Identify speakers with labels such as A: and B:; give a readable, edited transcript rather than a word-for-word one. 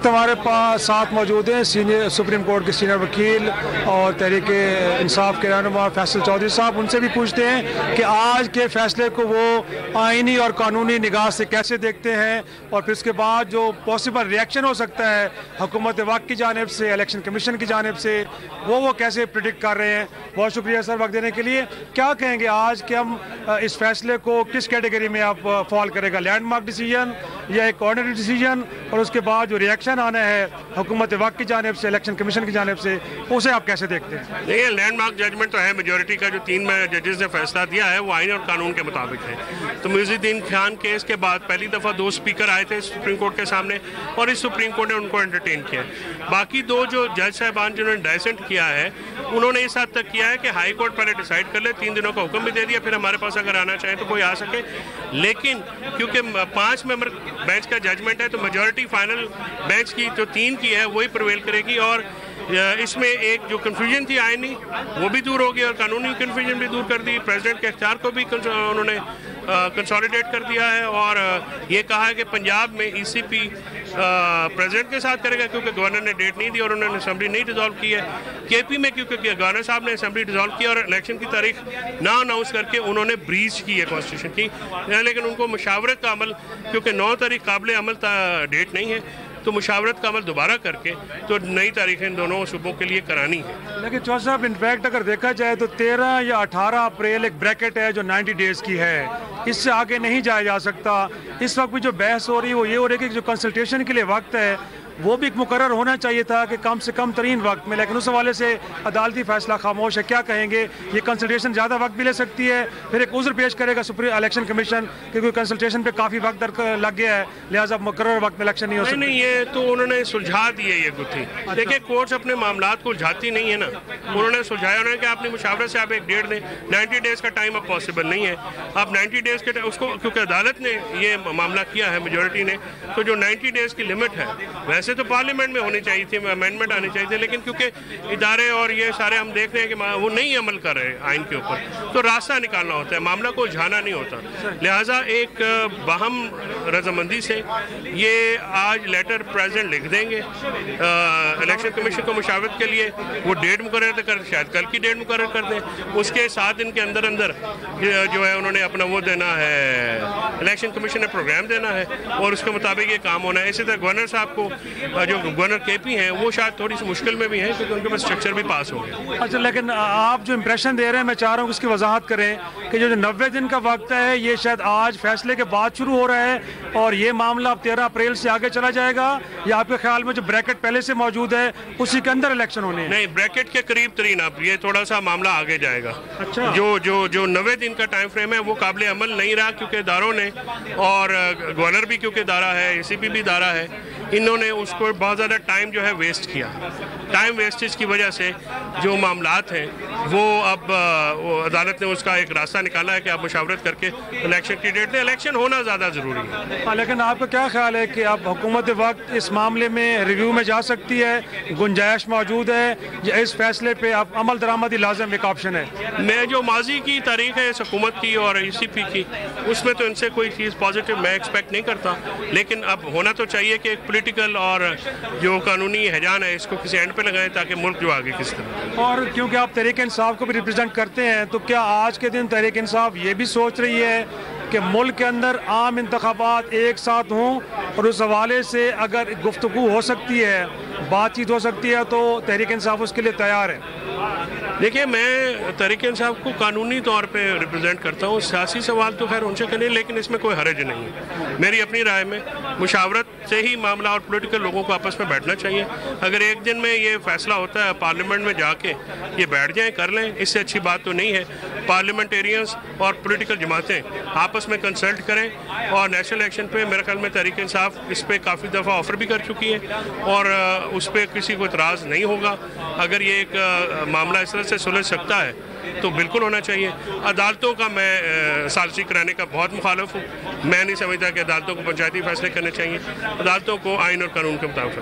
A: हमारे पास साथ मौजूद हैं सीनियर सुप्रीम कोर्ट के सीनियर वकील और तहरीक इंसाफ के रहनुमा फैसल चौधरी साहब। उनसे भी पूछते हैं कि आज के फैसले को वो आईनी और कानूनी निगाह से कैसे देखते हैं और फिर उसके बाद जो पॉसिबल रिएक्शन हो सकता है हुकूमत वक्त की जानिब से, इलेक्शन कमीशन की जानिब से, वो कैसे प्रिडिक्ट कर रहे हैं। बहुत शुक्रिया सर वक्त देने के लिए। क्या कहेंगे आज कि हम इस फैसले को किस कैटेगरी में आप फॉल करेगा, लैंडमार्क डिसीजन या एक ऑर्डिनरी डिसीजन, और उसके बाद जो रिएक्शन आना है हुकूमत वक्त की जानिब से, इलेक्शन कमीशन की जानिब से, उसे आप कैसे देखते हैं?
B: देखिए, लैंडमार्क जजमेंट तो है, मेजोरिटी का जो 3 जजेस ने फैसला दिया है वो आइन और कानून के मुताबिक है। तो मुइज़ुद्दीन खान केस के बाद पहली दफ़ा 2 स्पीकर आए थे सुप्रीम कोर्ट के सामने और इस सुप्रीम कोर्ट ने उनको एंटरटेन किया। बाकी 2 जो जज साहबान जिन्होंने डाइसेंट किया है उन्होंने इस हद तक किया है कि हाई कोर्ट पहले डिसाइड कर ले, 3 दिनों का हुक्म भी दे दिया, फिर हमारे पास अगर आना चाहे तो कोई आ सके। लेकिन क्योंकि 5 मेंबर बेंच का जजमेंट है तो मेजॉरिटी फाइनल बेंच की जो 3 की है वही प्रिवेल करेगी और इसमें एक जो कन्फ्यूजन थी आईनी वो भी दूर हो गई और कानूनी कन्फ्यूजन भी दूर कर दी। प्रेसिडेंट के इख्तियार को भी उन्होंने कंसोलिडेट कर दिया है और ये कहा है कि पंजाब में ईसीपी प्रेसिडेंट के साथ करेगा क्योंकि गवर्नर ने डेट नहीं दी और उन्होंने असेंबली नहीं डिसॉल्व की है। केपी में क्योंकि गवर्नर साहब ने असेंबली डिसॉल्व की और इलेक्शन की तारीख ना अनाउंस करके उन्होंने ब्रीच की है कॉन्स्टिट्यूशन की, लेकिन उनको मुशावरत का अमल, क्योंकि 9 तारीख काबिल अमल डेट नहीं है तो मुशावरत का अमल दोबारा करके तो नई तारीखें इन दोनों सूबों के लिए करानी है।
A: लेकिन चौधरी साहब, इनफैक्ट अगर देखा जाए तो 13 या 18 अप्रैल एक ब्रैकेट है जो 90 डेज़ की है, इससे आगे नहीं जाया जा सकता। इस वक्त भी जो बहस हो रही है वो ये हो रही है कि जो कंसल्टेशन के लिए वक्त है वो भी मुकर्रर होना चाहिए था कि कम से कम तरीन वक्त में, लेकिन उस हवाले से अदालती फैसला खामोश है। क्या कहेंगे, ये कंसल्टेशन ज़्यादा वक्त भी ले सकती है, फिर एक उज़्र पेश करेगा सुप्रीम इलेक्शन कमीशन क्योंकि कंसल्टेशन पे काफ़ी वक्त लग गया है, लिहाजा मुकर्रर वक्त में इलेक्शन नहीं हो सकता?
B: नहीं, ये तो उन्होंने सुलझा दी है ये गुत्थी। देखिए, कोर्ट्स अपने मामलात को उलझाती नहीं है ना, उन्होंने सुलझाया। उन्होंने कि आपने मुशावरत से आप एक डेट दें, 90 डेज़ का टाइम अब पॉसिबल नहीं है। आप 90 डेज़ के उसको, क्योंकि अदालत ने ये मामला किया है मेजोरिटी ने, तो जो 90 डेज़ की लिमिट है वैसे तो पार्लियामेंट में होनी चाहिए थी, अमेंडमेंट आनी चाहिए थी, लेकिन क्योंकि इदारे और ये सारे हम देख रहे हैं कि वो नहीं अमल कर रहे आइन के ऊपर, तो रास्ता निकालना होता है, मामला को उलझाना नहीं होता। लिहाजा एक बाहम रजामंदी से ये आज लेटर प्रेसिडेंट लिख देंगे इलेक्शन कमीशन को मुशावरत के लिए, वो डेट मुकर्रर कर, शायद कल की डेट मुकर्रर कर दें। उसके 7 दिन के अंदर अंदर जो है उन्होंने अपना वो देना है, इलेक्शन कमीशन ने प्रोग्राम देना है और उसके मुताबिक ये काम होना है। इसी तरह गवर्नर साहब को, जो गवर्नर केपी हैं, वो शायद थोड़ी सी मुश्किल में भी हैं क्योंकि उनके पास स्ट्रक्चर भी पास हो गया।
A: अच्छा, लेकिन आप जो इंप्रेशन दे रहे हैं, मैं चाह रहा हूँ उसकी वजाहत करें कि जो 90 दिन का वक्त है ये शायद आज फैसले के बाद शुरू हो रहा है और ये मामला अब 13 अप्रैल से आगे चला जाएगा, या आपके ख्याल में जो ब्रैकेट पहले से मौजूद है उसी के अंदर इलेक्शन होने हैं?
B: नहीं, ब्रैकेट के करीब तरीन अब ये थोड़ा सा मामला आगे जाएगा।
A: अच्छा,
B: जो 90 दिन का टाइम फ्रेम है वो काबिल अमल नहीं रहा क्योंकि इदारों ने, और गवर्नर भी क्योंकि इदारा है, ECB भी इदारा है, इन्होंने उसको बहुत ज़्यादा टाइम जो है वेस्ट किया। टाइम वेस्टेज की वजह से जो मामलात हैं वो अब अदालत ने उसका एक रास्ता निकाला है कि आप मुशावरत करके इलेक्शन की डेट दें। इलेक्शन होना ज़्यादा ज़रूरी है।
A: लेकिन आपका क्या ख्याल है कि अब हुकूमत वक्त इस मामले में रिव्यू में जा सकती है, गुंजाइश मौजूद है, या इस फैसले पे अब अमल दरामदी लाजम एक ऑप्शन है?
B: मैं जो माजी की तारीख है इस हुकूमत की और ECP की, उसमें तो इनसे कोई चीज़ पॉजिटिव मैं एक्सपेक्ट नहीं करता, लेकिन अब होना तो चाहिए कि एक पॉलिटिकल और जो कानूनी हैजान है इसको किसी एंड पे लगाएं ताकि मुल्क जो आगे किस तरह।
A: और क्योंकि आप तहरीक इंसाफ को भी रिप्रेजेंट करते हैं, तो क्या आज के दिन तहरीक इंसाफ ये भी सोच रही है कि मुल्क के अंदर आम इंतखाबात एक साथ हों और उस हवाले से अगर गुफ्तगू हो सकती है, बातचीत हो सकती है, तो तहरीक इंसाफ उसके लिए तैयार है?
B: देखिए, मैं तहरीक इंसाफ को कानूनी तौर पे रिप्रेजेंट करता हूँ, सियासी सवाल तो खैर उनसे करें, लेकिन इसमें कोई हरज नहीं है। मेरी अपनी राय में मुशावरत से ही मामला और पॉलिटिकल लोगों को आपस में बैठना चाहिए। अगर एक दिन में ये फैसला होता है पार्लियामेंट में जाके ये बैठ जाएं, कर लें, इससे अच्छी बात तो नहीं है। पार्लियामेंटेरियंस और पॉलिटिकल जमातें आपस में कंसल्ट करें और नेशनल इलेक्शन पे मेरे ख्याल में तहरीक इंसाफ इस पर काफ़ी दफ़ा ऑफर भी कर चुकी है और उस पर किसी को इतराज़ नहीं होगा। अगर ये एक मामला इस तरह से सुलझ सकता है तो बिल्कुल होना चाहिए। अदालतों का मैं सालसी कराने का बहुत मुखालिफ हूँ। मैं नहीं समझता कि अदालतों को पंचायती फैसले करने चाहिए। अदालतों को आइन और कानून के मुताबिक